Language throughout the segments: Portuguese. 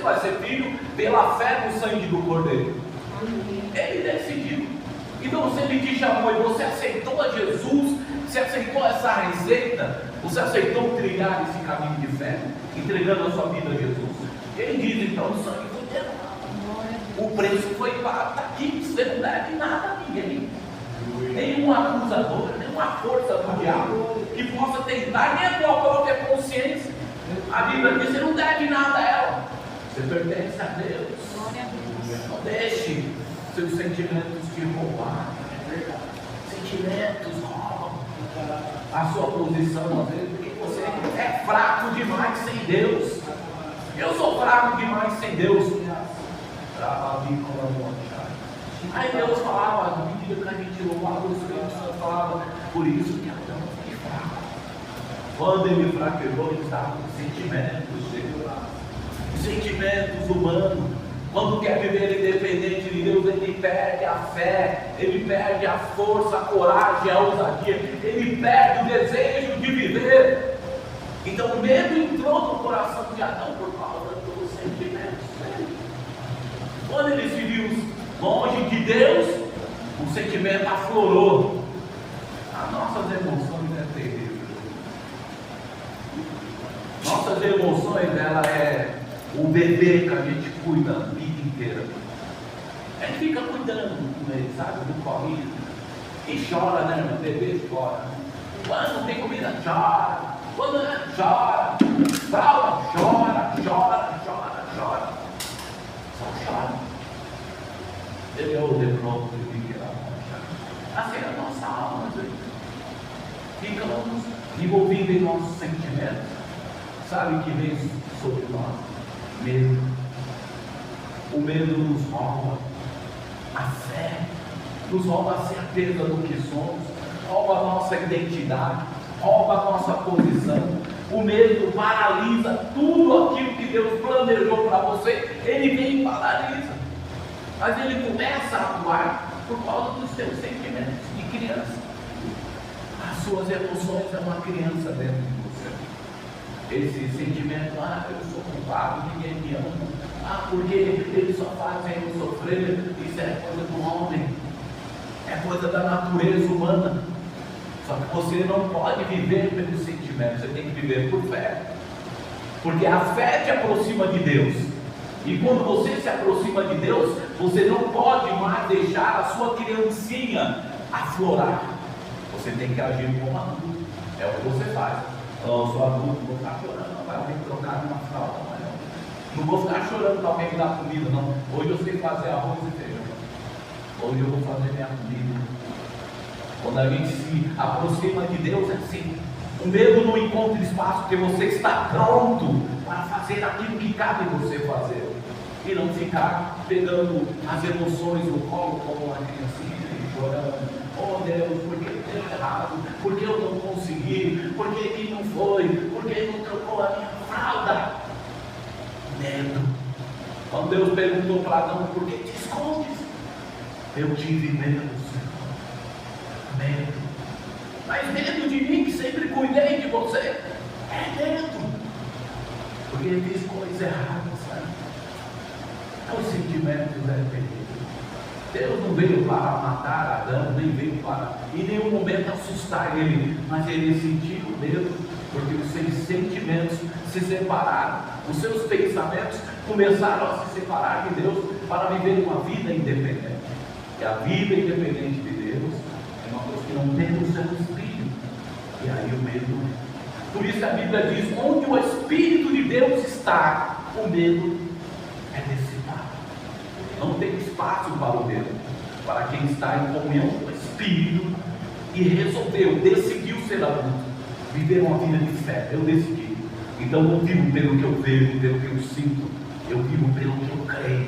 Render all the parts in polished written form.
vai ser filho pela fé no sangue do Cordeiro. Ele decidiu. Então, se ele te chamou e você aceitou a Jesus, você aceitou essa receita, você aceitou trilhar esse caminho de fé, entregando a sua vida a Jesus. Ele diz, então, o sangue foi derramado, o preço foi pago, está aqui, você não deve nada a ninguém, nenhum acusador, nenhuma força do diabo que possa tentar, nem a tua própria consciência. A Bíblia diz, você não deve nada a ela, você pertence a Deus. Não deixe seus sentimentos te roubar. Sentimentos roubam a sua posição, às vezes, porque você é fraco demais sem Deus. Eu sou fraco demais sem Deus. Aí Deus falava, à medida que a gente louvava o Senhor, falava, por isso que Adão foi fraco. Quando ele fraquejou, ele estava com sentimentos humanos. Quando quer viver independente de Deus, ele perde a fé, ele perde a força, a coragem, a ousadia, ele perde o desejo de viver. Então o medo entrou no coração de Adão por causa dos sentimentos dele. Quando ele se viu longe de Deus, o sentimento aflorou. As nossas emoções é terrível. Nossas emoções, ela é o bebê que a gente cuida a vida inteira. A gente fica cuidando com ele, sabe, do corrido. E chora, né? O bebê chora. Quando tem comida, chora. Quando chora. Fralda, chora. Só chora. Ele é o demônio que fica lá. Assim é a nossa alma, gente. Ficamos envolvidos em nossos sentimentos. Sabe que vem sobre nós? Medo. O medo nos rouba a fé, nos rouba a certeza do que somos, rouba a nossa identidade, rouba a nossa posição. O medo paralisa tudo aquilo que Deus planejou para você. Ele vem e paralisa, mas ele começa a atuar por causa dos seus sentimentos de criança. As suas emoções é uma criança dentro de você. Esse sentimento, eu sou culpado, ninguém me ama, porque eles só fazem eu sofrer, isso é coisa do homem, é coisa da natureza humana. Só que você não pode viver pelos sentimentos, você tem que viver por fé, porque a fé te aproxima de Deus, e quando você se aproxima de Deus, você não pode mais deixar a sua criancinha aflorar, você tem que agir como adulto, é o que você faz. Não, eu sou adulto, vou ficar chorando, não vai ter que trocar uma fralda, não vou ficar chorando para alguém me dar comida, não. Hoje eu sei fazer arroz e feijão, hoje eu vou fazer minha comida. Quando a gente se aproxima de Deus, é assim, o medo não encontra espaço, porque você está pronto para fazer aquilo que cabe você fazer, e não ficar pegando as emoções no colo como uma criancinha e chorando. Oh Deus, por que deu errado? Por que eu não consegui? Por que não foi? Por que não trocou a minha fralda? Medo. Quando Deus perguntou para Adão, por que te escondes? Eu tive medo, Senhor. Medo. Mas medo de mim, que sempre cuidei de você? É medo. Porque ele fez coisas erradas, sabe? Os sentimentos é terrível. Deus não veio para matar Adão, nem veio para, em nenhum momento, assustar ele, mas ele sentiu medo, porque os seus sentimentos se separaram, os seus pensamentos começaram a se separar de Deus para viver uma vida independente. E a vida independente de Deus é uma coisa que não tem no seu espírito, e aí o medo. Por isso a Bíblia diz: onde o Espírito de Deus está, o medo é dissipado. Não tem espaço para o medo, para quem está em comunhão com o Espírito e resolveu, decidiu ser adulto, viver uma vida de fé. Eu decidi. Então não vivo pelo que eu vejo, pelo que eu sinto, eu vivo pelo que eu creio.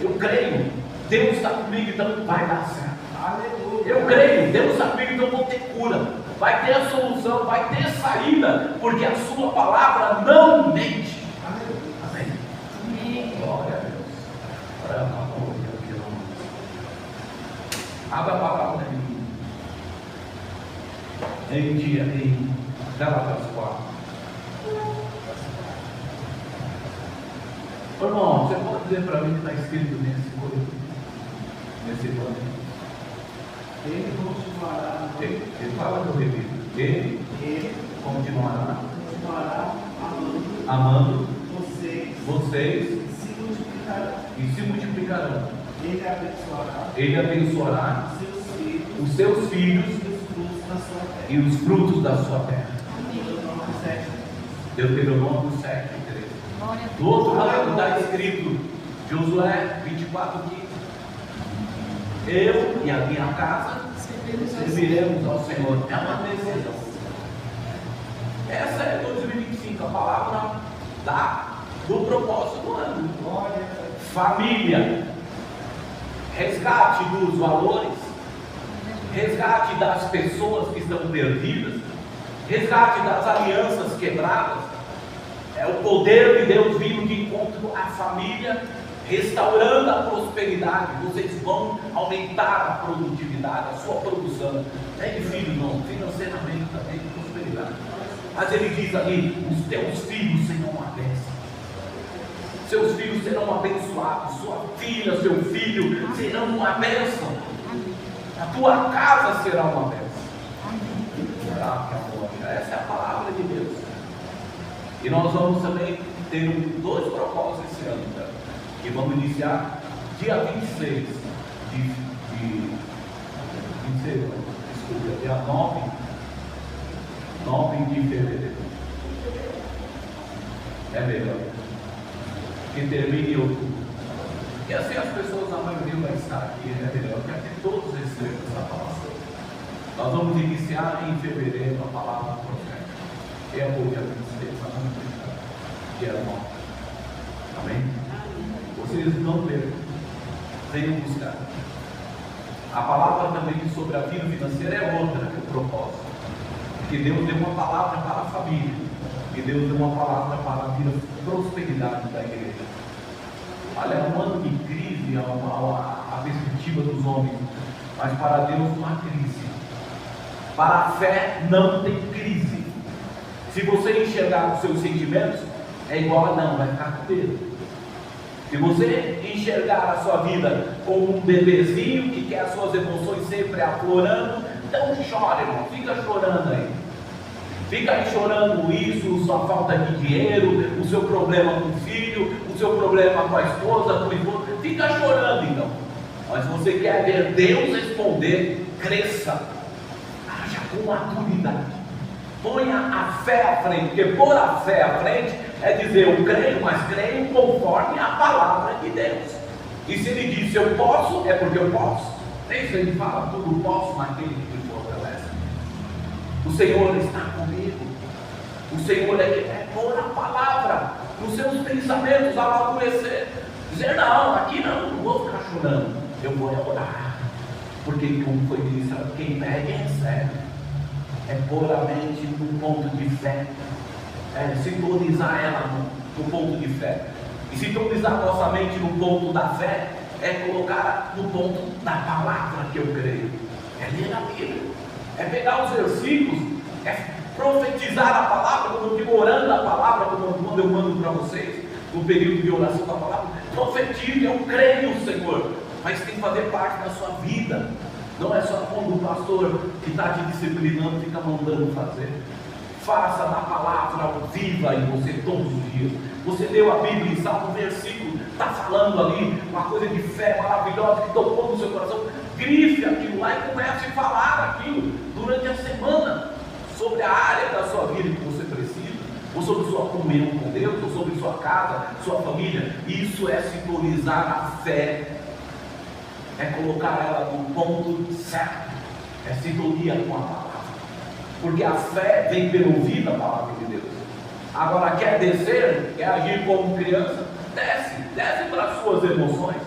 Eu creio, Deus está comigo, então vai dar certo. Eu creio, Deus está comigo, então vou ter cura, vai ter a solução, vai ter saída, porque a sua palavra não mente. Amém. Glória a Deus. Abra a palavra em Gálatas 4. Irmão, você pode dizer para mim que está escrito nesse plano? Ele continuará. Ele fala que eu repito. Ele continuará amando vocês e se multiplicarão. Ele abençoará os seus filhos e os frutos da sua terra. Deuteronômio 7, 13. Do outro lado está escrito, Josué 24, 15. Eu e a minha casa serviremos ao Senhor. É uma decisão. Essa é 2025, a palavra do propósito do ano. Família, resgate dos valores, resgate das pessoas que estão perdidas, resgate das alianças quebradas. É o poder de Deus vindo de encontro à família, restaurando a prosperidade. Vocês vão aumentar a produtividade, a sua produção. Não é de filho, não, financeiramente também de prosperidade. Mas ele diz ali: os teus filhos serão uma bênção. Seus filhos serão abençoados. Sua filha, seu filho serão uma bênção. A tua casa será uma bênção. Essa é a palavra de Deus. E nós vamos também ter dois propósitos esse ano, tá? Que vamos iniciar dia 26 dia 9 de fevereiro. É melhor que termine em outubro. E assim as pessoas, a maioria vai estar aqui, é melhor que aqui todos recebam essa palavra. Nós vamos iniciar em fevereiro a palavra profética. É o dia 26, dia 9. Amém? Vocês não percam, venham buscar. A palavra também sobre a vida financeira é outra, é o propósito. Porque Deus deu uma palavra para a família, e Deus deu uma palavra para a vida, prosperidade da igreja. Olha, é um ano de crise a perspectiva dos homens, mas para Deus não há crise. Para a fé não tem crise. Se você enxergar os seus sentimentos, é igual a não, vai ficar com medo. Se você enxergar a sua vida como um bebezinho que quer as suas emoções sempre aflorando, então chora, irmão, fica chorando aí. Fica aí chorando isso, sua falta de dinheiro, o seu problema com o filho, o seu problema com a esposa, com o esposo, fica chorando então. Mas se você quer ver Deus responder, cresça, haja com maturidade. Ponha a fé à frente, porque pôr a fé à frente é dizer: eu creio, mas creio conforme a palavra de Deus. E se ele diz eu posso, é porque eu posso. Nem se ele fala tudo posso naquele que me fortalece. O Senhor está comigo. O Senhor é pôr a palavra nos seus pensamentos, amadurecer. Dizer: não, aqui não vou ficar chorando, eu vou orar. Porque como foi ministrado, quem pede recebe. É pôr a mente no ponto de fé, sintonizar ela no ponto de fé. E sintonizar nossa mente no ponto da fé é colocar no ponto da palavra que eu creio. É ler a Bíblia, é pegar os versículos, é profetizar a palavra, como eu digo, orando a palavra, quando eu mando para vocês, no período de oração da palavra. Profetize, eu creio, Senhor, mas tem que fazer parte da sua vida. Não é só quando o pastor que está te disciplinando fica mandando fazer. Faça na palavra viva em você todos os dias. Você leu a Bíblia e sabe um versículo, está falando ali uma coisa de fé maravilhosa que tocou no seu coração. Grife aquilo lá e comece a falar aquilo durante a semana sobre a área da sua vida que você precisa, ou sobre sua comunhão com Deus, ou sobre sua casa, sua família. Isso é sintonizar a fé. É colocar ela no ponto certo, é sintonia com a palavra, porque a fé vem pelo ouvir a palavra de Deus. Agora, quer descer, quer agir como criança, desce para as suas emoções,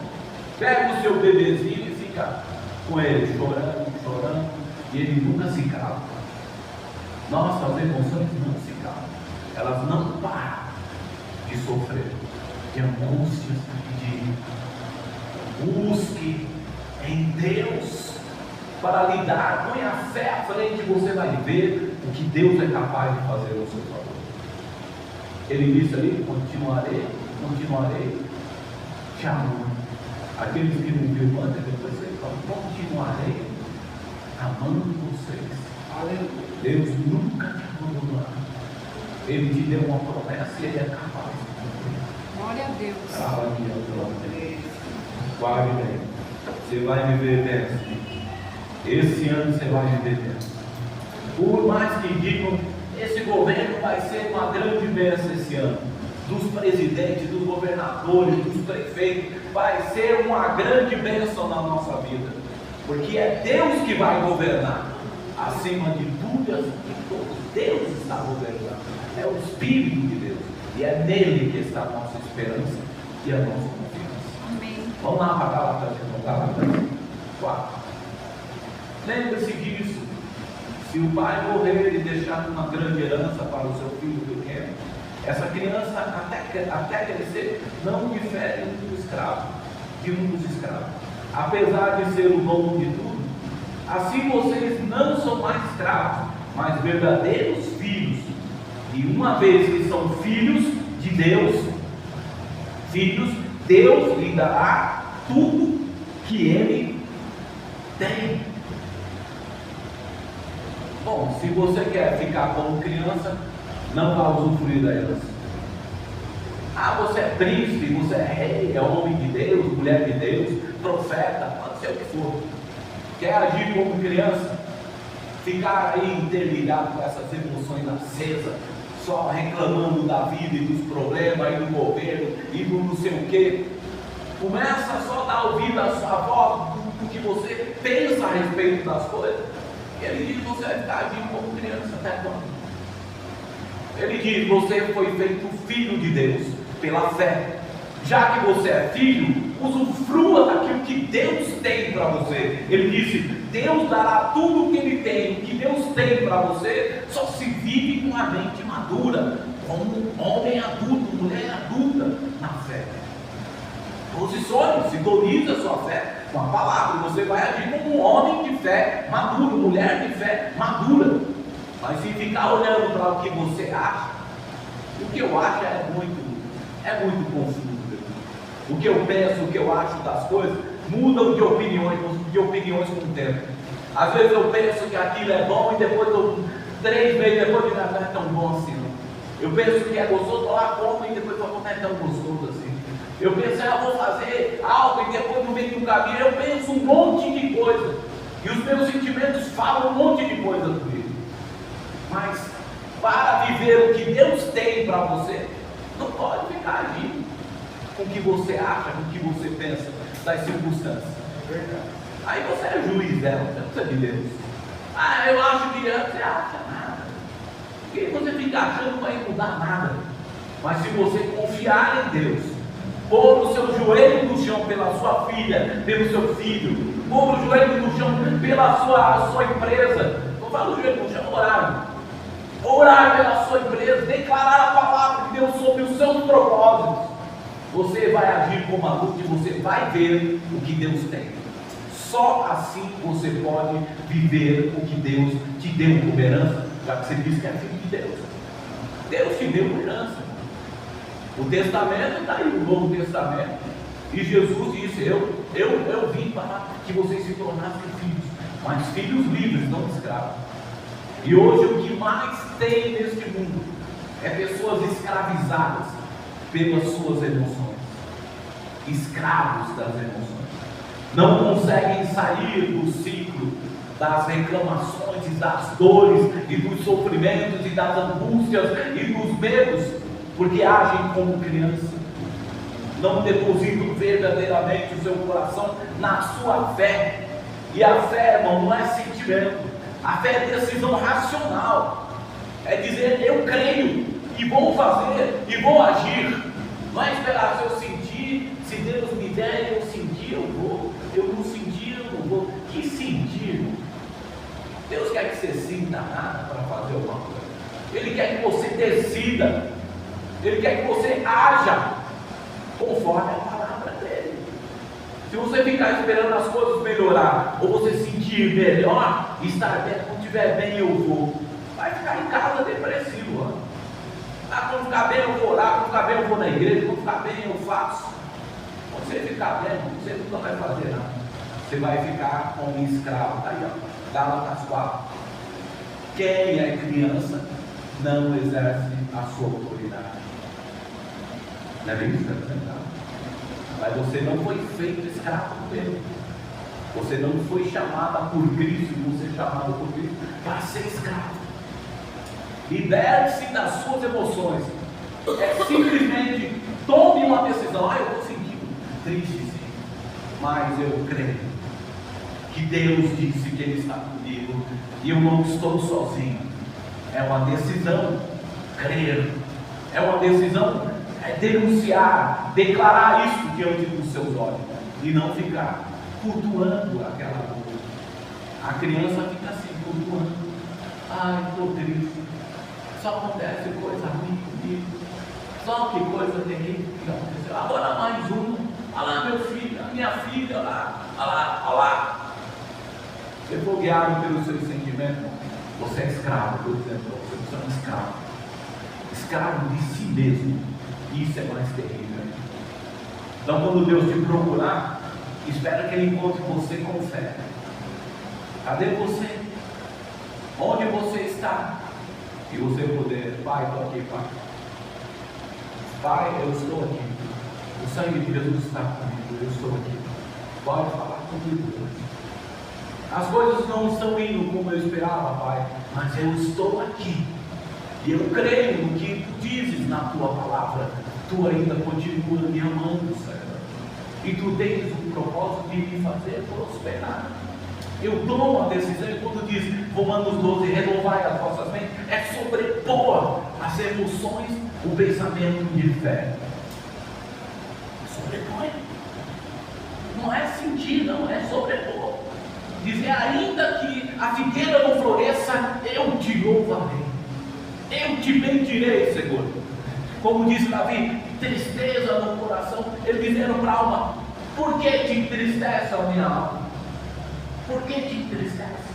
pega o seu bebezinho e fica com ele, chorando, e ele nunca se cala. Nossas emoções não se calam, elas não param de sofrer, de angústias e de busque em Deus para lidar. Põe a fé à frente, você vai ver o que Deus é capaz de fazer ao seu favor. Ele disse ali: continuarei continuarei te amando. Aqueles que não viram antes, depois ele fala, continuarei amando vocês. Aleluia. Deus nunca te abandonará. Ele te deu uma promessa e ele é capaz de cumprir. Glória a Deus. Guarde bem. Você vai viver bem. Esse ano você vai viver bem. Por mais que digam, esse governo vai ser uma grande bênção esse ano. Dos presidentes, dos governadores, dos prefeitos, vai ser uma grande bênção na nossa vida. Porque é Deus que vai governar. Acima de tudo e acima de todos, Deus está governando. É o Espírito de Deus. E é nele que está a nossa esperança e a nossa confiança. Amém. Vamos lá para Gálatas 4. Lembre-se disso. Se o pai morrer e deixar uma grande herança para o seu filho pequeno, essa criança, até crescer, não difere de um dos escravos. Apesar de ser o dono de tudo, assim vocês não são mais escravos, mas verdadeiros filhos. E uma vez que são filhos de Deus, Deus lhe dará tudo que ele tem. Bom, se você quer ficar como criança, não vai usufruir da herança. Você é príncipe, você é rei, é homem de Deus, mulher de Deus, profeta, pode ser o que for. Quer agir como criança? Ficar aí interligado com essas emoções acesas, só reclamando da vida e dos problemas, e do governo, e do não sei o quê. Começa só a dar ouvido à sua voz, do que você pensa a respeito das coisas. E ele diz, você vai ficar agindo como criança até quando? Ele diz, você foi feito filho de Deus, pela fé. Já que você é filho, usufrua daquilo que Deus tem para você. Ele disse, Deus dará tudo o que Ele tem. O que Deus tem para você, só se vive com a mente madura, como homem adulto, mulher adulta, na fé. Posicione, sintonize a sua fé com a palavra. Você vai agir como um homem de fé maduro, mulher de fé madura. Mas se ficar olhando para o que você acha, o que eu acho é muito confuso. O que eu penso, o que eu acho das coisas, mudam de opiniões com o tempo. Às vezes eu penso que aquilo é bom e depois 3 meses depois não é tão bom assim. Não. Eu penso que é gostoso, vou lá, como e depois não é tão gostoso assim. Eu penso, vou fazer algo e depois no meio do caminho eu penso um monte de coisa. E os meus sentimentos falam um monte de coisa comigo. Mas para viver o que Deus tem para você, não pode ficar agindo com o que você acha, com o que você pensa das circunstâncias. Aí você é juiz dela, você não precisa de Deus. Eu acho que você acha nada. Porque você fica achando que não vai mudar nada. Mas se você confiar em Deus, pôr o seu joelho no chão pela sua filha, pelo seu filho, pôr o joelho no chão pela sua empresa, não fala o joelho no chão, orar pela sua empresa, declarar a palavra de Deus sobre os seus propósitos, você vai agir como adulto e você vai ver o que Deus tem. Só assim você pode viver o que Deus te deu como herança, já que você diz que é filho de Deus. Deus te deu uma herança. O testamento está aí, o Novo Testamento. E Jesus disse, eu vim para que vocês se tornassem filhos, mas filhos livres, não escravos. E hoje o que mais tem neste mundo é pessoas escravizadas pelas suas emoções, escravos das emoções, não conseguem sair do ciclo das reclamações e das dores e dos sofrimentos e das angústias e dos medos, porque agem como criança, não depositam verdadeiramente o seu coração na sua fé. E a fé, irmão, não é sentimento, a fé é decisão racional, é dizer eu creio e vou fazer e vou agir. Não é esperar se eu sentir, se Deus me der, eu sentir, eu vou, eu não sentir, eu não vou. Que sentir, irmão? Deus quer que você sinta nada para fazer alguma coisa. Ele quer que você decida. Ele quer que você haja conforme a palavra dele. Se você ficar esperando as coisas melhorar, ou você sentir melhor, estar bem, quando estiver bem eu vou, vai ficar em casa depressivo. Ah, quando ficar bem eu vou orar, quando ficar bem eu vou na igreja, quando ficar bem eu faço. Quando você ficar bem, você nunca vai fazer nada. Você vai ficar como um escravo. Aí, ó, Gálatas 4. Quem é criança não exerce a sua autoridade. Não é isso? Mas você não foi feito escravo dele. Você não foi chamada por Cristo, você é chamado por Cristo para ser escravo. Liberte-se das suas emoções. É simplesmente tome uma decisão. Ah, eu estou sentindo triste, sim, mas eu creio que Deus disse que Ele está comigo e eu não estou sozinho. É uma decisão crer. É uma decisão denunciar, declarar isso diante dos seus olhos e não ficar cultuando aquela coisa. A criança fica assim, cultuando. Ai, estou triste. Só acontece coisa ruim comigo. Só que coisa terrível que aconteceu. Agora mais uma. Olha lá meu filho, a minha filha, olha lá, olha lá. Se for guiado pelos seus sentimentos, você é escravo. Estou dizendo para você, você é um escravo. Escravo de si mesmo. Isso é mais terrível. Então quando Deus te procurar, espera que Ele encontre você com fé. Cadê você? Onde você está? E você poder, Pai, estou aqui, Pai. Pai, eu estou aqui. O sangue de Jesus está comigo, eu estou aqui. Pode falar comigo hoje. As coisas não estão indo como eu esperava, Pai, mas eu estou aqui. E eu creio no que Tu dizes na Tua palavra. Tu ainda continua me amando, Senhor. E Tu tens um propósito de me fazer prosperar. Eu tomo a decisão, e quando diz Romanos 12, renovai as vossas mentes, é sobrepor as emoções, o pensamento de fé. Sobrepõe. Não é sentir, não, é sobrepor. Dizer, ainda que a figueira não floresça, eu te louvarei. Eu te bendirei, Senhor. Como disse Davi, tristeza no coração. Ele dizendo para a alma, por que te entristece a minha alma? Por que te entristece?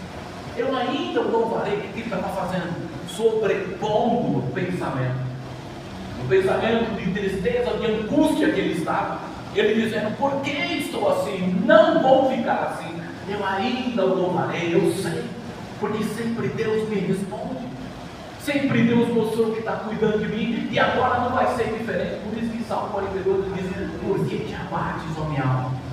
Eu ainda louvarei. O que ele está fazendo? Sobrepondo o pensamento. O pensamento de tristeza, de angústia que ele estava. Ele dizendo, por que estou assim? Não vou ficar assim. Eu ainda louvarei, eu sei. Porque sempre Deus me responde. Sempre Deus mostrou que está cuidando de mim. E agora não vai ser diferente. Por isso que Salmo 42 diz, por que te abates, ó minha alma?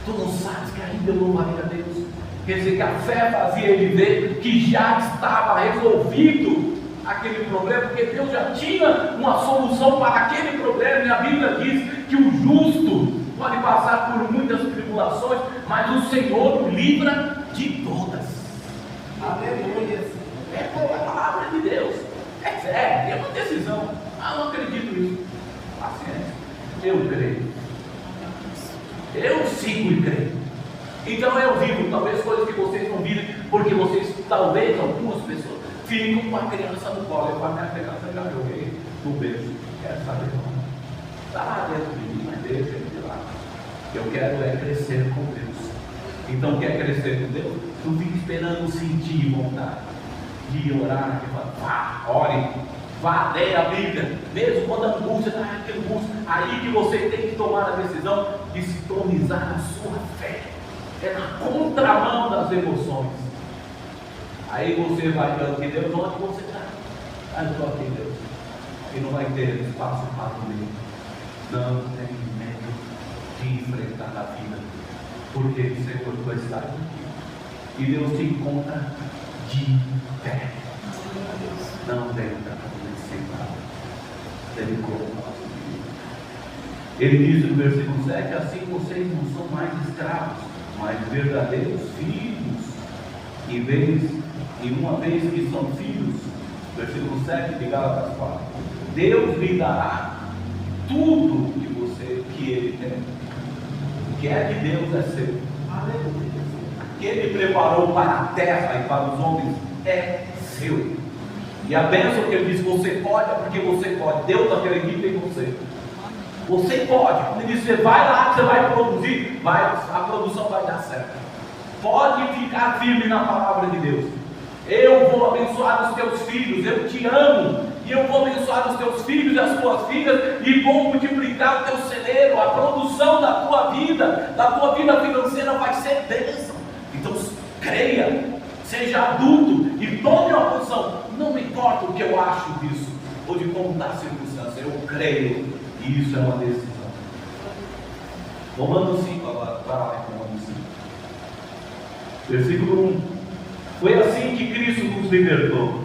Tu não sabes que ainda eu louvaria a Deus. Quer dizer que a fé fazia ele ver que já estava resolvido aquele problema, porque Deus já tinha uma solução para aquele problema. E a Bíblia diz que o justo pode passar por muitas tribulações, mas o Senhor o livra de todas. Aleluia. É a palavra de Deus. É sério, é uma decisão. Ah, não acredito nisso. Paciência. Eu creio. Eu sigo e creio. Então eu vivo talvez coisas que vocês não vivem, porque vocês, talvez algumas pessoas, ficam com a criança no colo. Eu com a minha criança já joguei no beijo. Quero saber não. Está lá dentro de mim, mas deixa ele de lá. Eu quero é crescer com Deus. Então quer crescer com Deus? Não fique esperando sentir vontade de orar, de falar, vá, ore. Vá, leia a Bíblia, mesmo quando a angústia está aquele angústia, aí que você tem que tomar a decisão de sintonizar a sua fé. É na contramão das emoções. Aí você vai diante de Deus, onde você está? Ah, eu estou aqui, Deus. E não vai ter espaço para dormir. Não tem medo de enfrentar a vida, porque o Senhor vai estar aqui. E Deus te encontra de pé. Não tem nada. Ele diz no versículo 7, assim vocês não são mais escravos, mas verdadeiros filhos. E uma vez que são filhos, versículo 7 de Gálatas 4, Deus lhe dará tudo que ele tem. O que é de Deus é seu. Aleluia. O que ele preparou para a terra e para os homens é seu. E a bênção que ele diz, você pode, é porque você pode. Deus acredita em você. Você pode. Quando ele diz, você vai lá, você vai produzir, a produção vai dar certo. Pode ficar firme na palavra de Deus. Eu vou abençoar os teus filhos, eu te amo e eu vou abençoar os teus filhos e as tuas filhas, e vou multiplicar o teu celeiro, a produção da tua vida financeira vai ser bênção. Então creia, seja adulto e tome uma posição. Não me importa o que eu acho disso, ou de como está a circunstância, eu creio, e isso é uma decisão. Romanos 5 agora, para lá em Romanos 5. Versículo 1. Foi assim que Cristo nos libertou.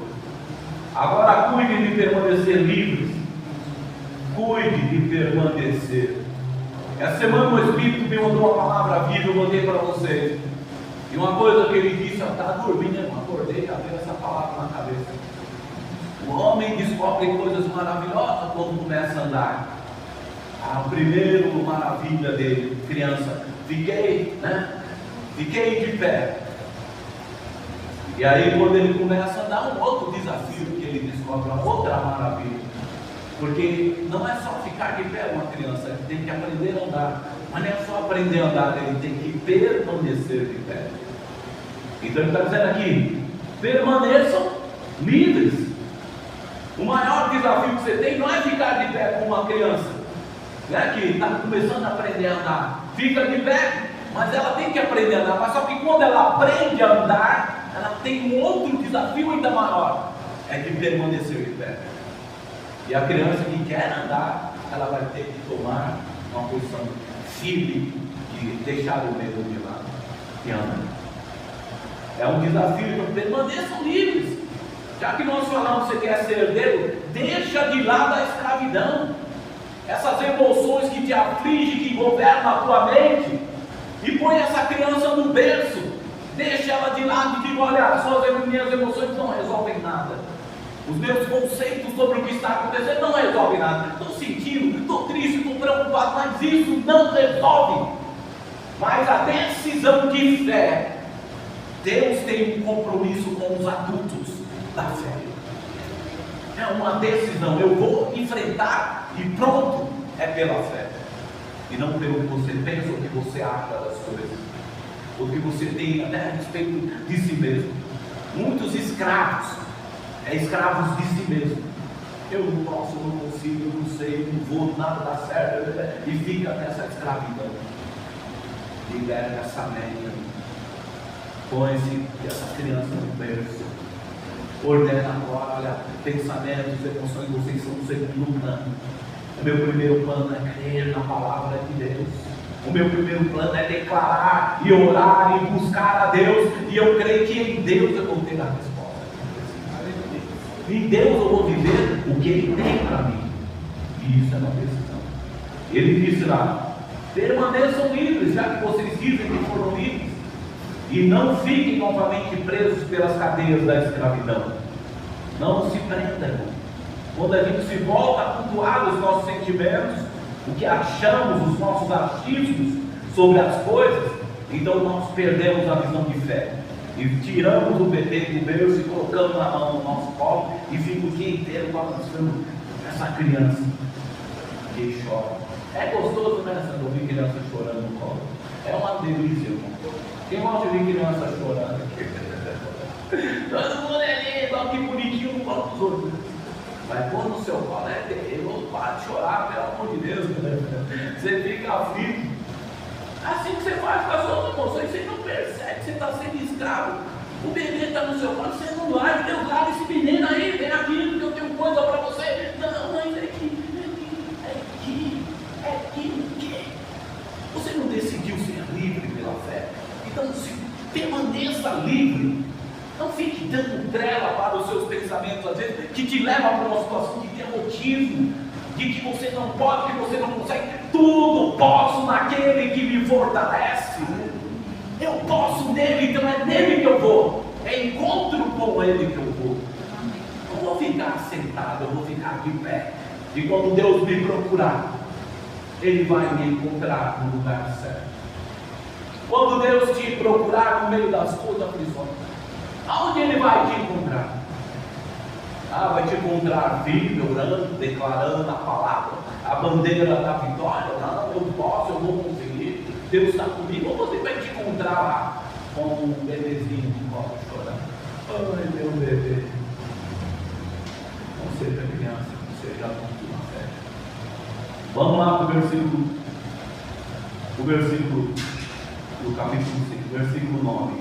Agora cuide de permanecer livres. Cuide de permanecer. Essa semana o Espírito me mandou uma palavra viva, eu mandei para vocês. E uma coisa que ele disse, eu estava dormindo, eu acordei, veio essa palavra na cabeça. O homem descobre coisas maravilhosas quando começa a andar. A primeira maravilha dele, criança, fiquei de pé. E aí quando ele começa a andar, um outro desafio que ele descobre, uma outra maravilha. Porque não é só ficar de pé uma criança, ele tem que aprender a andar. Mas não é só aprender a andar, ele tem que permanecer de pé. Então ele está dizendo aqui, permaneçam livres. O maior desafio que você tem não é ficar de pé com uma criança, né, que está começando a aprender a andar. Fica de pé, mas ela tem que aprender a andar. Mas só que quando ela aprende a andar, ela tem um outro desafio ainda maior, é de permanecer de pé. E a criança que quer andar, ela vai ter que tomar uma posição firme de deixar o medo de lado e andar. É um desafio, então permaneçam livres. Já que nós falamos que você quer ser herdeiro, deixa de lado a escravidão, essas emoções que te afligem, que governam a tua mente, e põe essa criança no berço, deixa ela de lado e diga, olha, suas minhas emoções não resolvem nada, os meus conceitos sobre o que está acontecendo não resolvem nada, estou sentindo, estou triste, estou preocupado, mas isso não resolve. Mas a decisão de fé, Deus tem um compromisso com os adultos da fé. É uma decisão, eu vou enfrentar e pronto, é pela fé. E não pelo que você pensa ou que você acha das coisas, ou que você tem até a respeito de si mesmo. Muitos escravos, escravos de si mesmo. Eu não posso, não consigo, eu não sei, não vou, nada dá certo, e fica nessa escravidão. Libera essa média, põe-se essa criança no berço. Ordena agora, olha, pensamentos, emoções, vocês são o segundo plano. O meu primeiro plano é crer na palavra de Deus. O meu primeiro plano é declarar e orar e buscar a Deus. E eu creio que em Deus eu vou ter a resposta. Em Deus eu vou viver o que Ele tem para mim. E isso é uma decisão. Ele disse lá, permaneçam livres, já que vocês dizem que foram livres. E não fiquem novamente presos pelas cadeias da escravidão. Não se prendam. Quando a gente se volta a cultuar os nossos sentimentos, o que achamos, os nossos achismos sobre as coisas, então nós perdemos a visão de fé. E tiramos o bebê do berço e colocamos na mão no nosso colo e fica o dia inteiro balançando essa criança que chora. É gostoso, né, Sandro, ouvir criança chorando no colo? É uma delícia, irmão. Quem gosta de ver criança chorando? Todo mundo é lindo, olha que bonitinho no colo dos outros. Mas quando o seu colo é terrível, para de chorar, pelo amor de Deus. Você fica aflito. Assim que você faz com as outras emoções, você não percebe que você está sendo escravo. O bebê está no seu colo, você não larga, Deus larga esse menino aí, vem aqui, que eu tenho coisa para você. Não, mas é aqui. Você não decidiu ser livre pela fé. Então, permaneça livre. Não fique dando trela para os seus pensamentos, às vezes, que te leva para uma situação de derrotismo, de que você não pode, que você não consegue. Tudo posso naquele que me fortalece. Eu posso nele, então é nele que eu vou. É encontro com ele que eu vou. Não vou ficar sentado, eu vou ficar de pé. E quando Deus me procurar, Ele vai me encontrar no lugar certo. Quando Deus te procurar no meio das tuas aflições, aonde Ele vai te encontrar? Vai te encontrar vivo, orando, declarando a palavra, a bandeira da vitória. Não, eu posso, eu vou conseguir. Deus está comigo. Ou você vai te encontrar lá com um bebezinho de colo chorando? Ai, meu bebê. Não sei, você já conquistou na fé. Vamos lá para o versículo do capítulo 5, versículo 9.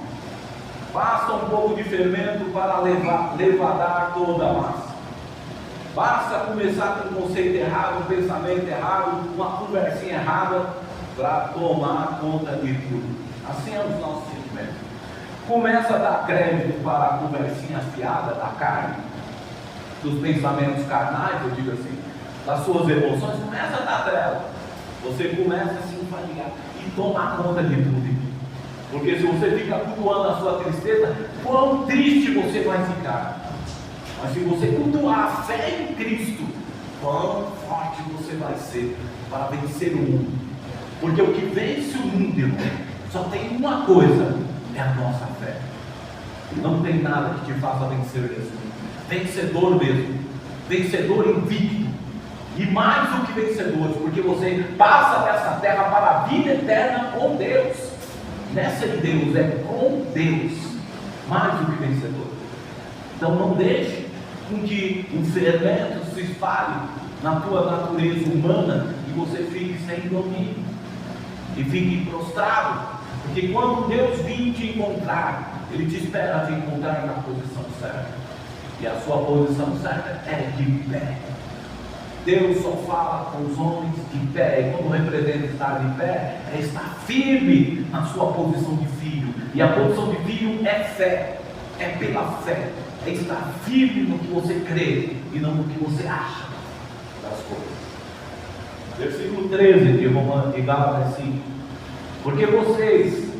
Basta um pouco de fermento para levedar toda a massa. Basta começar com um conceito errado, um pensamento errado, uma conversinha errada, para tomar conta de tudo. Assim é os nossos sentimentos. Começa a dar crédito para a conversinha afiada da carne, dos pensamentos carnais, eu digo assim, das suas emoções, começa a dar trela. Você começa a se enfadigar e tomar conta de tudo. Porque se você fica cultuando a sua tristeza, quão triste você vai ficar. Mas se você cultuar a fé em Cristo, quão forte você vai ser para vencer o mundo. Porque o que vence o mundo, irmão, só tem uma coisa, é a nossa fé. Não tem nada que te faça vencer esse mundo. Vencedor mesmo, vencedor invicto, e mais do que vencedores, porque você passa dessa terra para a vida eterna com Deus. Nessa de Deus, é com Deus, mais do que vencedor. Então não deixe com que o fermento se espalhe na tua natureza humana e você fique sem domínio e fique prostrado, porque quando Deus vir te encontrar, Ele te espera te encontrar na posição certa, e a sua posição certa é de pé. Deus só fala com os homens de pé, e quando representa estar de pé, é estar firme na sua posição de filho, e a posição de filho é fé, é pela fé, é estar firme no que você crê e não no que você acha das coisas. Versículo 13 de Gálatas 5: porque vocês,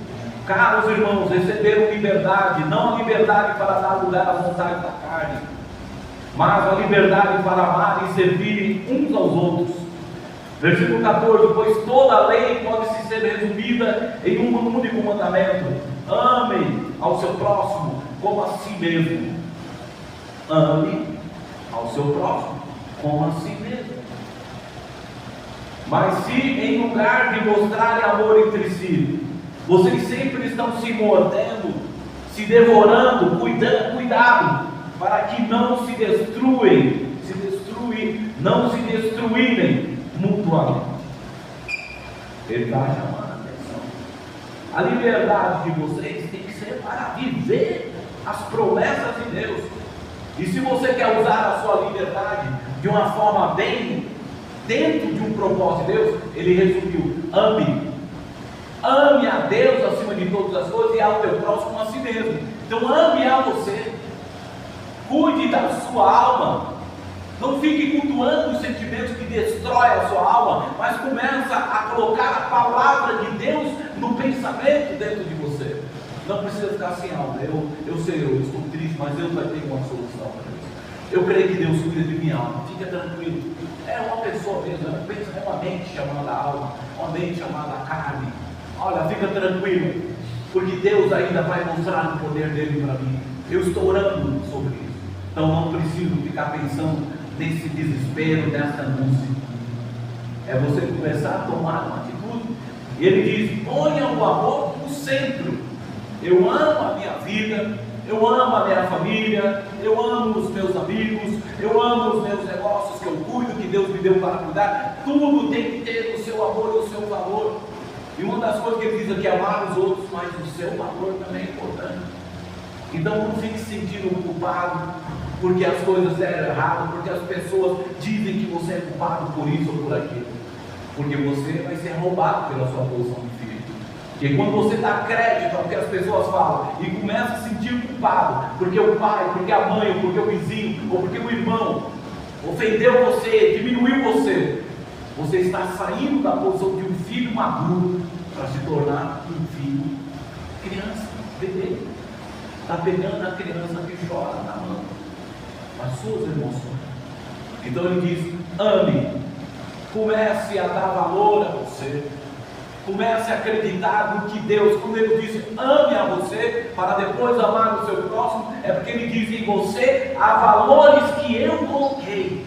caros irmãos, receberam liberdade, não a liberdade para dar lugar à vontade da carne, mas a liberdade para amar e servir uns aos outros. Versículo 14: pois toda a lei pode ser resumida em um único mandamento: ame ao seu próximo como a si mesmo. Ame ao seu próximo como a si mesmo. Mas se em lugar de mostrarem amor entre si, vocês sempre estão se mordendo, se devorando, cuidado, para que não se destruírem mutuamente. Ele está chamando a atenção. A liberdade de vocês tem que ser para viver as promessas de Deus. E se você quer usar a sua liberdade de uma forma bem, dentro de um propósito de Deus, ele resumiu: ame a Deus acima de todas as coisas e ao teu próximo a si mesmo. Então ame a você, cuide da sua alma, não fique cultuando os sentimentos que destroem a sua alma, mas começa a colocar a palavra de Deus no pensamento dentro de você. Não precisa ficar sem alma. Eu sei, eu estou triste, mas Deus vai ter uma solução para isso. Eu creio que Deus cuida de minha alma, fica tranquilo. É uma pessoa mesmo, é uma mente chamada alma, uma mente chamada carne. Olha, fica tranquilo, porque Deus ainda vai mostrar o poder dele para mim. Eu estou orando sobre isso. Então não preciso ficar pensando nesse desespero, nessa angústia. É você começar a tomar uma atitude. Ele diz: ponha o amor no centro. Eu amo a minha vida, eu amo a minha família, eu amo os meus amigos, eu amo os meus negócios que eu cuido, que Deus me deu para cuidar. Tudo tem que ter o seu amor e o seu valor. E uma das coisas que ele diz aqui é amar os outros, mas o seu valor também é importante. Então não fique se sentindo culpado porque as coisas deram errado, porque as pessoas dizem que você é culpado por isso ou por aquilo, porque você vai ser roubado pela sua posição de filho. Porque quando você dá crédito ao que as pessoas falam e começa a se sentir culpado porque o pai, porque a mãe, ou porque o vizinho, ou porque o irmão ofendeu você, diminuiu você, você está saindo da posição de um filho maduro para se tornar um filho criança, bebê. Está pegando a criança que chora na mão, as suas emoções. Então ele diz: ame, comece a dar valor a você, comece a acreditar no que Deus, quando ele diz ame a você, para depois amar o seu próximo, é porque ele diz: em você há valores que eu coloquei.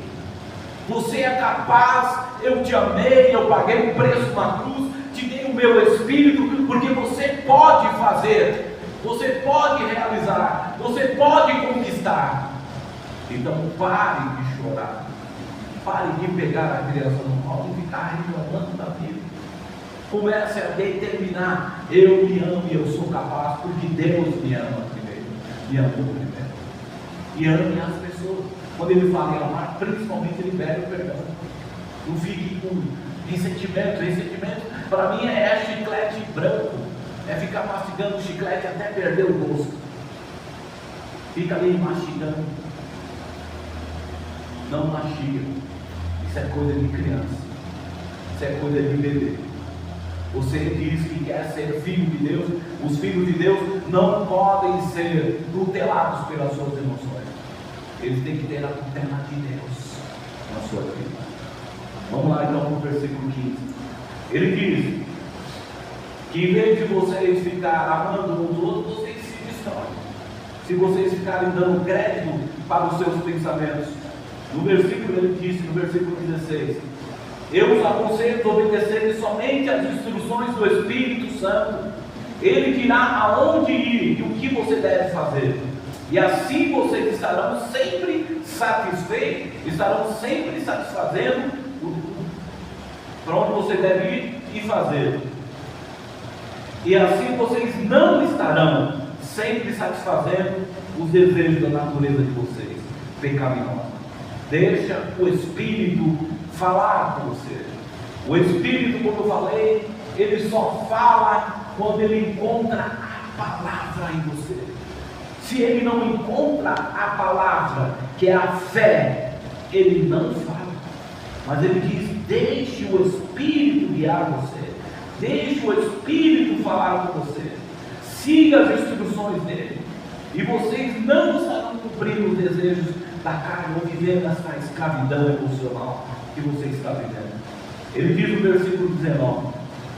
Você é capaz, eu te amei, eu paguei um preço na cruz, te dei o meu espírito, porque você pode fazer, você pode realizar, você pode conquistar. Então pare de chorar Pare de pegar a criança no colo e ficar reclamando da vida. Comece a determinar: eu me amo e eu sou capaz, porque Deus me ama primeiro. Me amou primeiro. E ame as pessoas. Quando ele fala em amar, principalmente libere o perdão. Não fique com ressentimento. Ressentimento, para mim, é chiclete branco. É ficar mastigando o chiclete até perder o gosto. Fica ali mastigando. Não mastiga. Isso é coisa de criança. Isso é coisa de bebê. Você diz que quer ser filho de Deus. Os filhos de Deus não podem ser tutelados pelas suas emoções. Eles têm que ter a tutela de Deus na sua vida. Vamos lá então para o versículo 15. Ele diz que em vez de vocês ficarem amando uns outros, vocês se destroem. Se vocês ficarem dando crédito para os seus pensamentos. No versículo ele disse, no versículo 16: eu os aconselho a obedecerem somente às instruções do Espírito Santo. Ele dirá aonde ir e o que você deve fazer. E assim vocês estarão sempre satisfeitos, estarão sempre satisfazendo para onde você deve ir e fazer. E assim vocês não estarão sempre satisfazendo os desejos da natureza de vocês, pecaminosa. Deixa o Espírito falar com você. O Espírito, como eu falei, ele só fala quando ele encontra a palavra em você. Se ele não encontra a palavra, que é a fé, ele não fala. Mas ele diz: deixe o Espírito guiar você, deixe o Espírito falar com você, siga as instruções dele, e vocês não estarão cumprindo os desejos da carne ou vivendo nessa escravidão emocional que você está vivendo. Ele diz no versículo 19: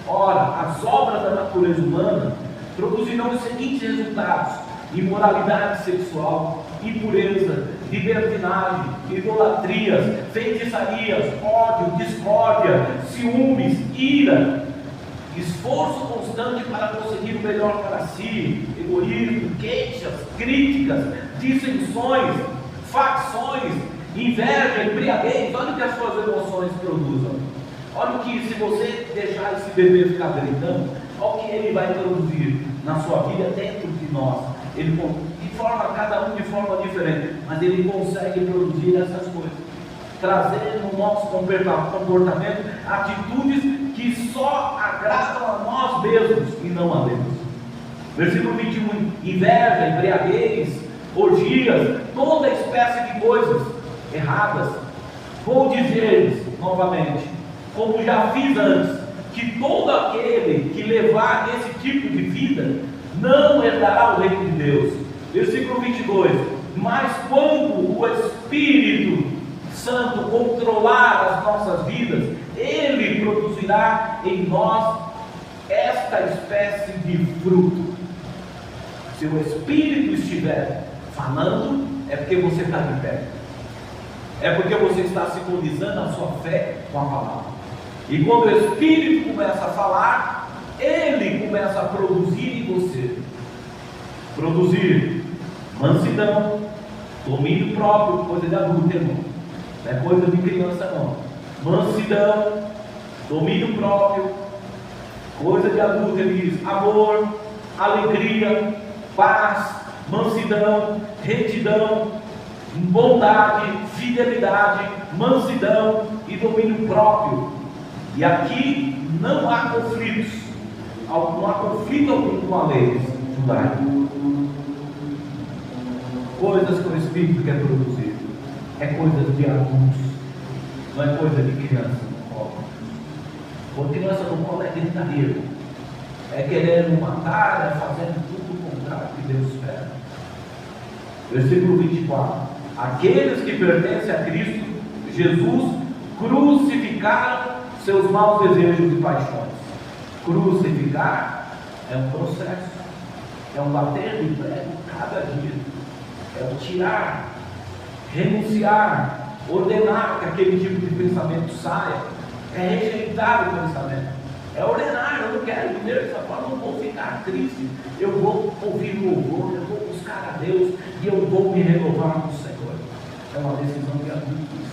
ora, as obras da natureza humana produzirão os seguintes resultados: imoralidade sexual, impureza, libertinagem, idolatrias, feitiçarias, ódio, discórdia, ciúmes, ira, esforço constante para conseguir o melhor para si, egoísmo, queixas, críticas, dissensões, facções, inveja, embriaguez. Olha o que as suas emoções produzem. Olha o que, se você deixar esse bebê ficar gritando, olha o que ele vai produzir na sua vida dentro de nós. Ele, de forma, cada um de forma diferente, mas ele consegue produzir essas coisas, trazer no nosso comportamento atitudes que só agradam a nós mesmos e não a Deus. Versículo 21: inveja, embriaguez, orgias, toda espécie de coisas erradas. Vou dizer-lhes novamente, como já fiz antes, que todo aquele que levar esse tipo de vida não herdará o reino de Deus. Versículo 22: mas quando o Espírito Santo controlar as nossas vidas, ele produzirá em nós esta espécie de fruto. Se o Espírito estiver falando, é porque você está de pé, é porque você está sincronizando a sua fé com a palavra. E quando o Espírito começa a falar, ele começa a produzir em você. Produzir mansidão, domínio próprio, coisa de adulto, irmão. Não é coisa de criança, não. Mansidão, domínio próprio, coisa de adulto. Ele diz: amor, alegria, paz, mansidão, retidão, bondade, fidelidade, mansidão e domínio próprio. E aqui não há conflitos, não há conflito algum com a lei judaica. Coisas que o Espírito quer produzir é coisa de adultos, não é coisa de criança no colo. Quando criança no colo é gritaria, é querendo matar, é fazendo tudo o contrário que Deus espera. Versículo 24: aqueles que pertencem a Cristo Jesus crucificaram seus maus desejos e paixões. Crucificar é um processo, é um bater de prego cada dia, é o tirar, renunciar, ordenar que aquele tipo de pensamento saia, é rejeitar o pensamento, é ordenar: eu não quero viver dessa forma, eu não vou ficar triste, eu vou ouvir louvor, eu vou buscar a Deus e eu vou me renovar no Senhor. É uma decisão de adultos.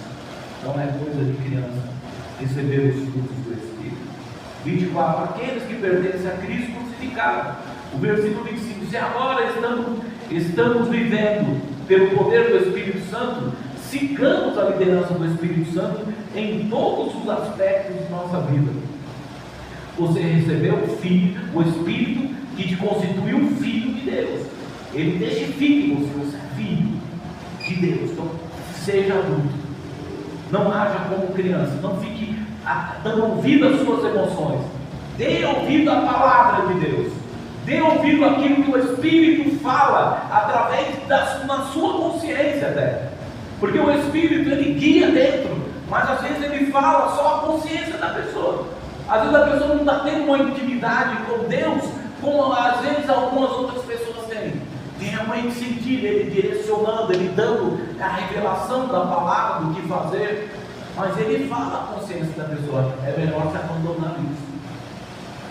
Não é coisa de criança receber os frutos do Espírito. 24, aqueles que pertencem a Cristo crucificado. O versículo 25 diz: agora estamos vivendo pelo poder do Espírito Santo, sigamos a liderança do Espírito Santo em todos os aspectos de nossa vida. Você recebeu o Filho, o Espírito que te constituiu um filho de Deus. Ele testifica em você é filho de Deus. Então, seja adulto. Não haja como criança. Não fique dando ouvido às suas emoções. Dê ouvido à palavra de Deus. Dê ouvido àquilo que o Espírito fala através na sua consciência até. Porque o Espírito, ele guia dentro, mas às vezes ele fala só a consciência da pessoa. Às vezes a pessoa não está tendo uma intimidade com Deus, como às vezes algumas outras pessoas têm. Tem a mãe de sentir, ele direcionando, ele dando a revelação da palavra, do que fazer. Mas ele fala a consciência da pessoa, é melhor se abandonar isso.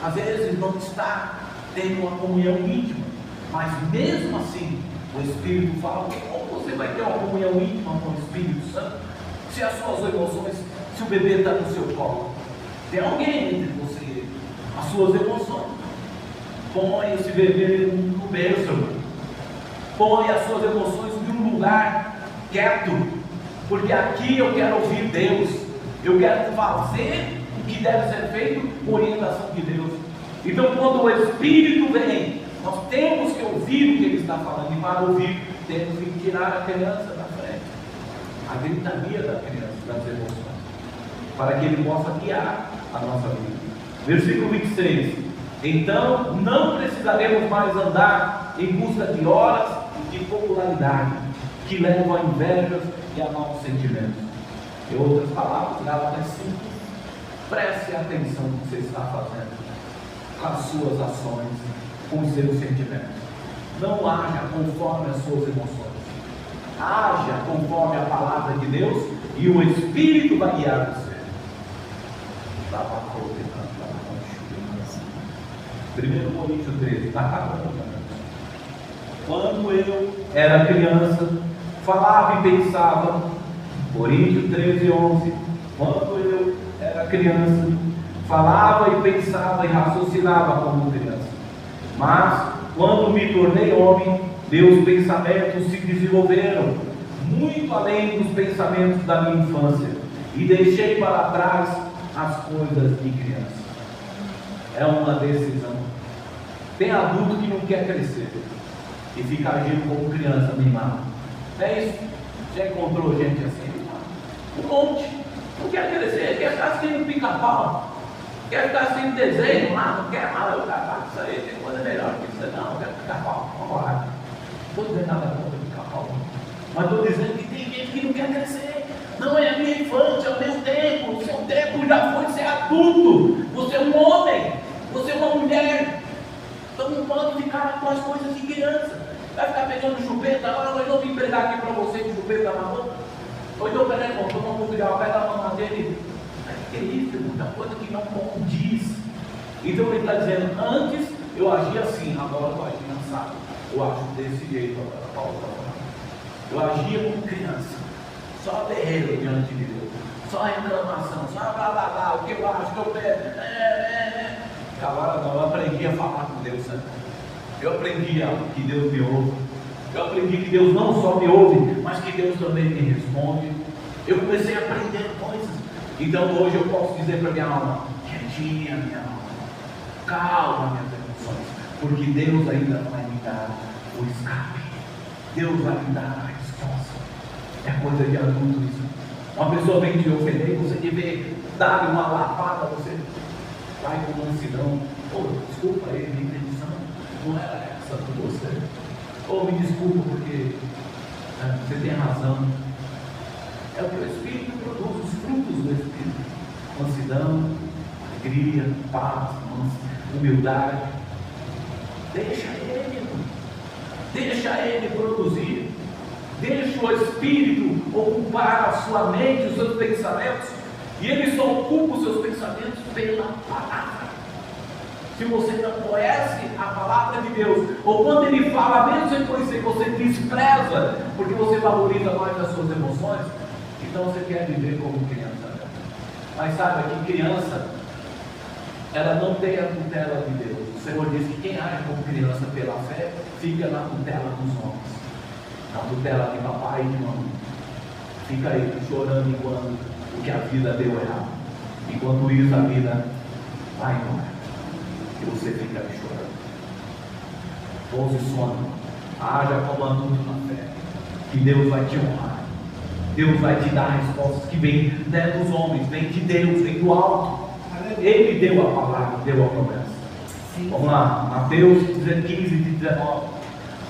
Às vezes não está tendo uma comunhão íntima, mas mesmo assim, o Espírito fala, porque como você vai ter uma comunhão íntima com o Espírito Santo, se as suas emoções, se o bebê está no seu colo, tem alguém entre você e ele, as suas emoções, põe esse bebê no berço, põe as suas emoções em um lugar quieto, porque aqui eu quero ouvir Deus, eu quero fazer o que deve ser feito com orientação de Deus. Então, quando o Espírito vem, nós temos que ouvir o que Ele está falando, e para ouvir, temos que tirar a criança da frente, a gritaria da criança, das emoções, para que Ele possa guiar a nossa vida. Versículo 26: então, não precisaremos mais andar em busca de horas e de popularidade, que levam a invejas e a maus sentimentos. Em outras palavras, Gálatas 5, preste atenção no que você está fazendo, com as suas ações, com os seus sentimentos. Não haja conforme as suas emoções, haja conforme a palavra de Deus, e o Espírito vai guiar você. 1 Coríntios 13, está acabando. Quando eu era criança, falava e pensava, Coríntios 13, 11, quando eu era criança, falava e pensava e raciocinava como criança, mas quando me tornei homem, meus pensamentos se desenvolveram muito além dos pensamentos da minha infância, e deixei para trás as coisas de criança. É uma decisão. Tem adulto que não quer crescer e fica agindo como criança mimada. É isso. Já encontrou gente assim? Um monte. Não quer crescer, quer ficar assistindo pica-pau, quer ficar assistindo desenho lá, não quer mais. Isso aí tem coisa melhor que isso. Não, quer pica-pau. Vamos lá. Não estou dizendo nada contra pica-pau, mas estou dizendo que tem gente que não quer crescer. Não é a minha infância, é o meu tempo. O seu tempo já foi ser adulto. Você é um homem, você é uma mulher. Então não pode ficar com as coisas de criança. Vai ficar pegando chupeta, agora eu vou me pregar aqui para você de chupeta na mão. Ou então, peraí, irmão, toma um pouco de água, pega a mão dele. Que é isso, muita coisa que não condiz. Então ele está dizendo, antes eu agia assim, agora eu estou agindo assado. Eu acho desse jeito agora, Paulo está falando. Eu agia como criança, só berreiro diante de Deus, só reclamação, só blá blá blá, o que eu acho, o que eu peço. Agora não, eu aprendi a falar com Deus, sabe? Eu aprendi que Deus me ouve. Eu aprendi que Deus não só me ouve, mas que Deus também me responde. Eu comecei a aprender coisas. Então hoje eu posso dizer para minha alma, quietinha minha alma, calma minhas emoções, porque Deus ainda vai me dar o escape. Deus vai me dar a resposta. É coisa de adulto isso. Uma pessoa vem te ofender, você deve dar uma lapada, você vai com mansidão. Desculpa aí, minha intenção não era essa com você. Me desculpa porque você tem razão. É o que o Espírito produz, os frutos do Espírito: mansidão, alegria, paz, humildade. Deixa ele produzir. Deixa o Espírito ocupar a sua mente, os seus pensamentos, e ele só ocupa os seus pensamentos pela palavra. Se você não conhece a palavra de Deus, ou quando Ele fala, mesmo sem conhecer, você despreza, porque você valoriza mais as suas emoções, Então você quer viver como criança. Mas saiba que criança, ela não tem a tutela de Deus. O Senhor diz que quem age como criança pela fé, fica na tutela dos homens, na tutela de papai e de mamãe. Fica aí chorando enquanto o que a vida deu errado. Enquanto isso a vida vai embora. E você fica aí chorando. Posicione, haja como adulto na fé, que Deus vai te honrar. Deus vai te dar respostas que vêm dos homens, vem de Deus, vem do alto. Ele deu a palavra, deu a promessa. Vamos lá, Mateus 15, 19.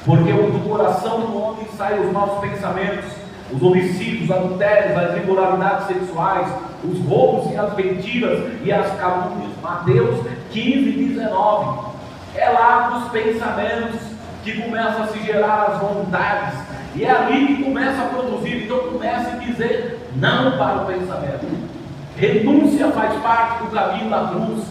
Porque do coração do homem saem os maus pensamentos, os homicídios, os adultérios, as imoralidades sexuais, os roubos e as mentiras e as calúnias. Mateus 15, 19. É lá nos pensamentos que começam a se gerar as vontades. E é ali que começa a produzir. Então comece a dizer não para o pensamento. Renúncia faz parte do caminho da cruz.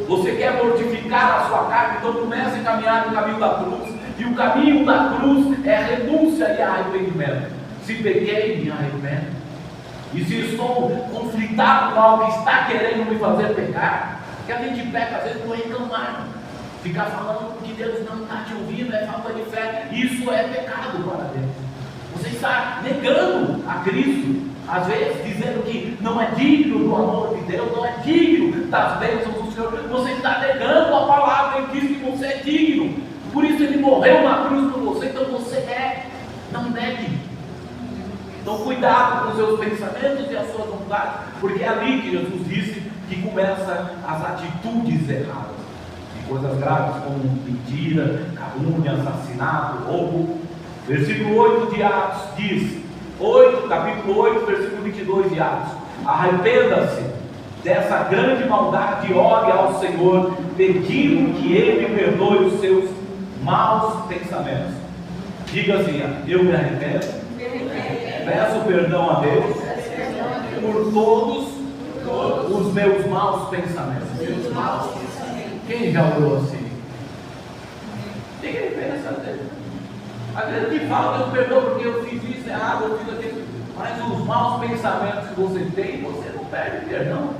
Você quer mortificar a sua carne, então comece a caminhar no caminho da cruz. E o caminho da cruz é renúncia e arrependimento. Se pequei, me arrependo. E se estou conflitado com algo que está querendo me fazer pecar, porque a gente peca às vezes por reclamar, ficar falando que Deus não está te ouvindo, é falta de fé. Isso é pecado para Deus. Você está negando a Cristo, às vezes dizendo que não é digno do amor de Deus, não é digno das bênçãos do Senhor. Você está negando a palavra. Ele diz que você é digno, por isso Ele morreu na cruz por você. Então você é, não negue. Então cuidado com os seus pensamentos e as suas vontades, porque é ali que Jesus disse que começam as atitudes erradas, e coisas graves como mentira, calúnia, assassinato, roubo. Versículo 8 de Atos diz, capítulo 8, versículo 22 de Atos: arrependa-se dessa grande maldade e ore ao Senhor, pedindo que Ele perdoe os seus maus pensamentos. Diga assim: eu me arrependo, peço perdão a Deus por todos os meus maus pensamentos. Quem já orou assim? Tem que pensa dele. Às vezes ele fala: Deus perdoa porque eu fiz isso errado, eu fiz aquilo. Mas os maus pensamentos que você tem, você não perde perdão,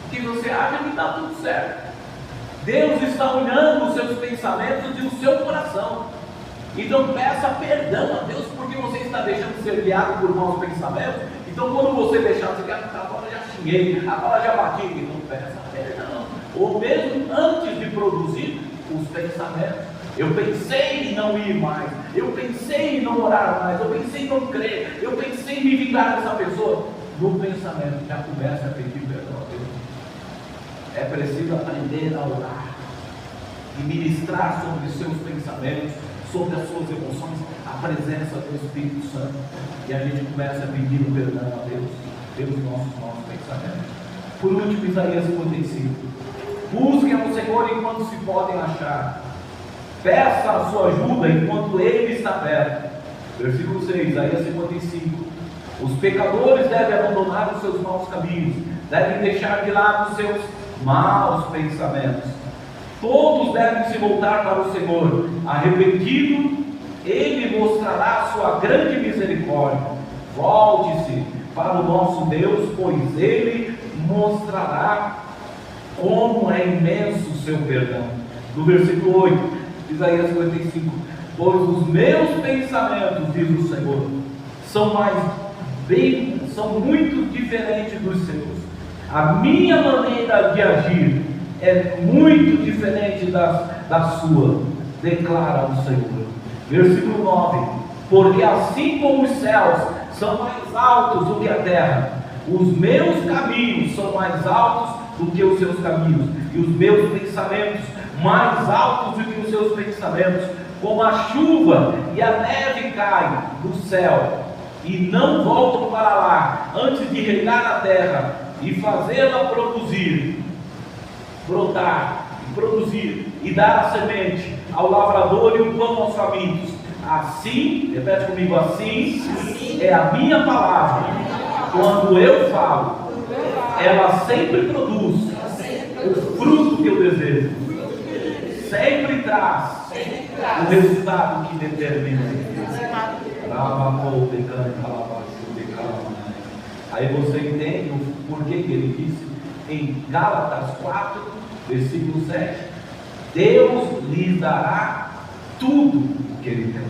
porque você acha que está tudo certo. Deus está olhando os seus pensamentos e o seu coração. Então peça perdão a Deus, porque você está deixando de ser guiado por maus pensamentos. Então quando você deixar de ser guiado, agora já xinguei, agora já bati, então peça perdão. Ou mesmo antes de produzir os pensamentos. Eu pensei em não ir mais, eu pensei em não orar mais, eu pensei em não crer, eu pensei em me vingar dessa pessoa. No pensamento já começa a pedir perdão a Deus. É preciso aprender a orar e ministrar sobre os seus pensamentos, sobre as suas emoções, a presença do Espírito Santo. E a gente começa a pedir o perdão a Deus pelos nossos pensamentos. Por último, Isaías 55. Busquem ao Senhor enquanto se podem achar. Peça a sua ajuda enquanto Ele está perto. Versículo 6, Isaías 55. Os pecadores devem abandonar os seus maus caminhos, devem deixar de lado os seus maus pensamentos. Todos devem se voltar para o Senhor. Arrependido, Ele mostrará a sua grande misericórdia. Volte-se para o nosso Deus, pois Ele mostrará como é imenso o seu perdão. No versículo 8, Isaías 55: pois os meus pensamentos, diz o Senhor, são muito diferentes dos seus. A minha maneira de agir é muito diferente da sua, declara o Senhor. Versículo 9: porque assim como os céus são mais altos do que a terra, os meus caminhos são mais altos do que os seus caminhos, e os meus pensamentos mais altos do que os seus pensamentos. Como a chuva e a neve caem do céu e não voltam para lá antes de regar a terra e fazê-la produzir, brotar e produzir e dar a semente ao lavrador e o pão aos famintos, assim, repete comigo, assim é a minha palavra. Quando eu falo, ela sempre produz o fruto que eu desejo, sempre traz o resultado que determina. Aí você entende o porquê que ele disse em Gálatas 4, versículo 7: Deus lhe dará tudo o que ele tem.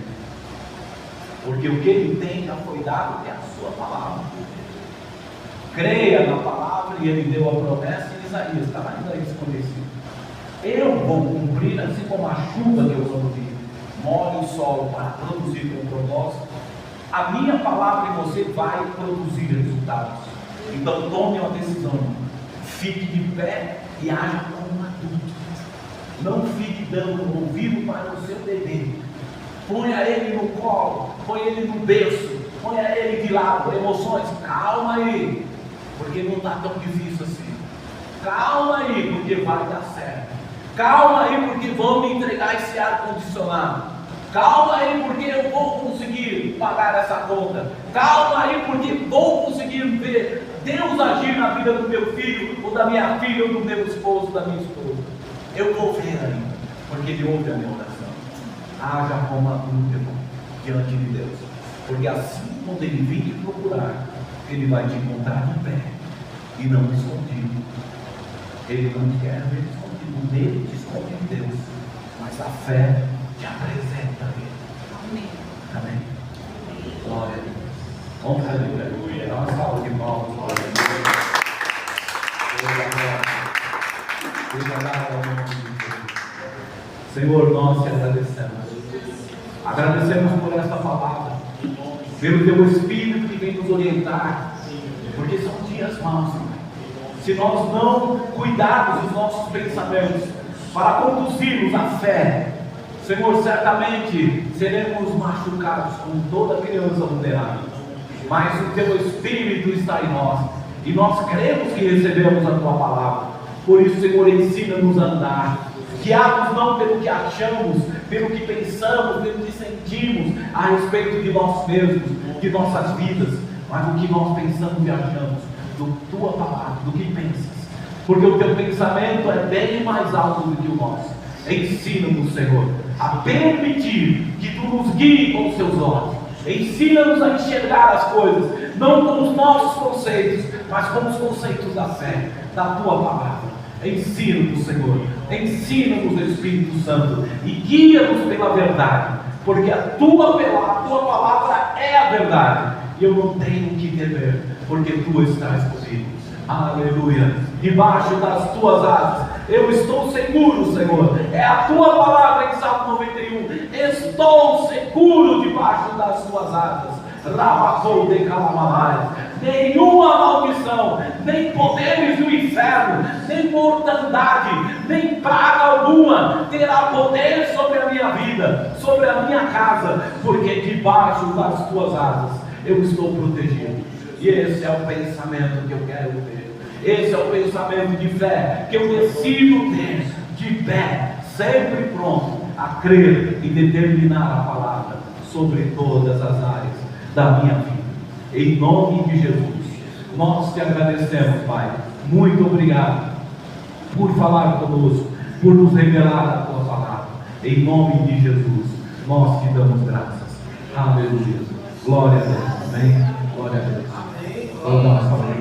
Porque o que ele tem já foi dado, é a sua palavra. Creia na palavra, e ele deu a promessa em Isaías, está lá em Isaías 55. Eu vou cumprir, assim como a chuva que eu produzi, molhe o solo para produzir com propósito. A minha palavra em você vai produzir resultados. Então tome uma decisão. Fique de pé e haja como um adulto. Não fique dando ouvido para o seu bebê. Ponha ele no colo, põe ele no berço, ponha ele de lado. Emoções, calma aí, porque não está tão difícil assim. Calma aí, porque vai dar certo. Calma aí, porque vão me entregar esse ar-condicionado. Calma aí, porque eu vou conseguir pagar essa conta. Calma aí, porque vou conseguir ver Deus agir na vida do meu filho, ou da minha filha, ou do meu esposo, da minha esposa. Eu vou ver ainda, porque Ele ouve a minha oração. Haja como adulto, irmão, diante de Deus. Porque assim, quando Ele vir te procurar, Ele vai te encontrar de pé e não escondido. Ele não quer ver escondido. Nele te esconde em Deus, mas a fé te apresenta a Ele. Amém. Amém. Glória a Deus. Vamos fazer aleluia. Dá uma salva de palmas. Glória a Deus. Senhor, nós te agradecemos. Agradecemos por esta palavra, pelo teu Espírito que vem nos orientar, porque são dias maus, Senhor. Se nós não cuidarmos dos nossos pensamentos para conduzirmos a fé, Senhor, certamente seremos machucados como toda criança vulnerável. Mas o teu Espírito está em nós, e nós cremos que recebemos a tua palavra. Por isso, Senhor, ensina-nos a andar, guiados não pelo que achamos, pelo que pensamos, pelo que sentimos a respeito de nós mesmos, de nossas vidas, mas do que nós pensamos e achamos, do tua palavra, do que pensas, porque o teu pensamento é bem mais alto do que o nosso. Ensina-nos, Senhor, a permitir que tu nos guie com os teus olhos. Ensina-nos a enxergar as coisas, não com os nossos conceitos, mas com os conceitos da fé, da tua palavra. Ensina-nos, Senhor, ensina-nos, Espírito Santo, e guia-nos pela verdade, porque a tua palavra é a verdade, e eu não tenho que temer, porque tu estás comigo. Aleluia. Debaixo das tuas asas eu estou seguro, Senhor. É a tua palavra em Salmo 91. Estou seguro debaixo das tuas asas. Rabacou de calamamai. Nenhuma maldição, nem poderes do inferno, nem mortandade, nem praga alguma terá poder sobre a minha vida, sobre a minha casa, porque debaixo das tuas asas eu estou protegido. E esse é o pensamento que eu quero ter. Esse é o pensamento de fé que eu decido ter, de pé, sempre pronto a crer e determinar a palavra sobre todas as áreas da minha vida. Em nome de Jesus, nós te agradecemos, Pai. Muito obrigado por falar conosco, por nos revelar a tua palavra. Em nome de Jesus, nós te damos graças. Aleluia. Glória a Deus. Amém. Glória a Deus. Vamos dar uma salva.